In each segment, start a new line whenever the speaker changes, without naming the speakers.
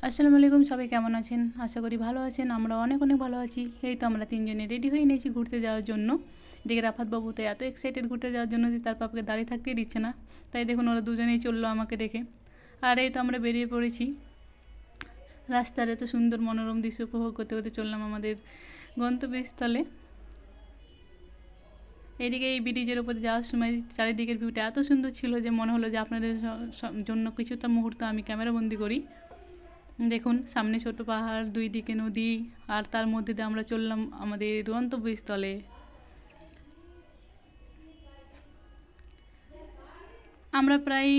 আসসালামু আলাইকুম, সবাই কেমন আছেন? আশা করি ভালো আছেন। আমরা অনেক অনেক ভালো আছি। এই তো আমরা তিনজনে রেডি হয়ে নিয়েছি ঘুরতে যাওয়ার জন্য। এদিকে রাফাত বাবু তো এত এক্সাইটেড ঘুরতে যাওয়ার জন্য যে তার পাপাকে দাঁড়িয়ে থাকতেই দিচ্ছে না। তাই দেখুন ওরা দুজনেই চললো আমাকে দেখে। আর এই তো আমরা বেরিয়ে পড়েছি। রাস্তার এত সুন্দর মনোরম দৃশ্য উপভোগ করতে করতে চললাম আমাদের গন্তব্যস্থলে। এদিকে এই ব্রিজের উপরে যাওয়ার সময় চারিদিকের ভিউটা এত সুন্দর ছিল যে মনে হলো যে আপনাদের জন্য কিছুটা মুহূর্ত আমি ক্যামেরাবন্দি করি। দেখুন সামনে ছোট পাহাড়, দুই দিকে নদী, আর তার মধ্যে দিয়ে আমরা চললাম আমাদের গন্তব্যস্থলে। আমরা প্রায়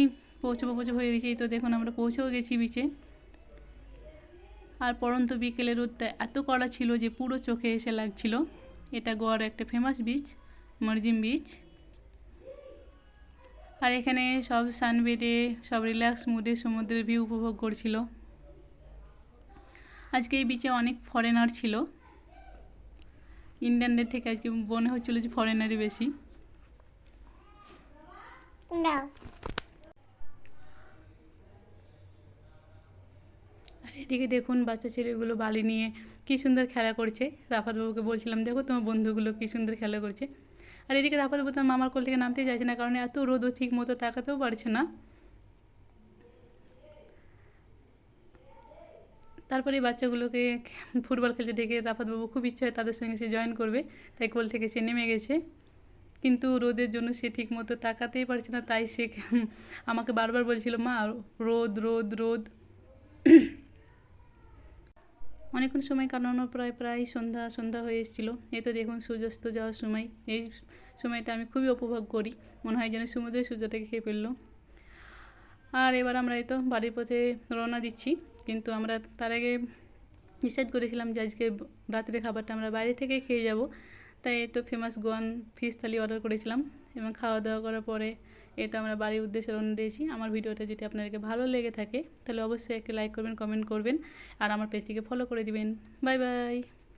পৌঁছাবো হয়ে গেছি। তো দেখুন আমরা পৌঁছেও গেছি বিচে। আর পরন্ত বিকেলের রোদটা এত কড়া ছিল যে পুরো চোখে এসে লাগছিল। এটা গোয়ার একটা ফেমাস বিচ, মরজিম বিচ। আর এখানে সব সানবেডে সব রিল্যাক্স মুডে সমুদ্রের ভিউ উপভোগ করছিল। আজকে এই বিচে অনেক ফরেনার ছিল, ইন্ডিয়ানদের থেকে আজকে মনে হচ্ছিলো যে ফরেনারই বেশি। আর এদিকে দেখুন বাচ্চা ছেলেগুলো বালি নিয়ে কী সুন্দর খেলা করছে। রাফাত বাবুকে বলছিলাম দেখো তোমার বন্ধুগুলো কী সুন্দর খেলা করছে। আর এদিকে রাফাত বাবু তার মামার কোল থেকে নামতেই চাইছে না, কারণ এত রোদও ঠিক মতো তাকাতেও পারছে না। তারপরে বাচ্চাগুলোকে ফুটবল খেলতে দেখে রাফাত বাবু খুব ইচ্ছা হয় তাদের সঙ্গে সে জয়েন করবে, তাই কোল থেকে সে নেমে গেছে। কিন্তু রোদের জন্য সে ঠিক মতো তাকাতেই পারছে না, তাই সে আমাকে বারবার বলছিল মা রোদ রোদ রোদ। অনেকক্ষণ সময় কাটানোর প্রায় সন্ধ্যা হয়ে এসেছিলো। এই তো দেখুন সূর্যাস্ত যাওয়ার সময়, এই সময়টা আমি খুবই উপভোগ করি, মনে হয় যেন সমুদ্রের সূর্যটাকে খেয়ে ফেললো। আর এবার আমরা এই তো বাড়ির পথে রওনা দিচ্ছি, কিন্তু আমরা তার আগে ডিসাইড করেছিলাম যে আজকে রাত্রে খাবারটা আমরা বাইরে থেকে খেয়ে যাব। তাই এই তো ফেমাস গোয়ান ফিশ থালি অর্ডার করেছিলাম, এবং খাওয়া দাওয়া করার পরে এই তো আমরা বাড়ির উদ্দেশ্যে রওনা দিয়েছি। আমার ভিডিওটা যদি আপনাদেরকে ভালো লেগে থাকে তাহলে অবশ্যই একটা লাইক করবেন, কমেন্ট করবেন, আর আমার পেজটিকে ফলো করে দিবেন। Bye bye.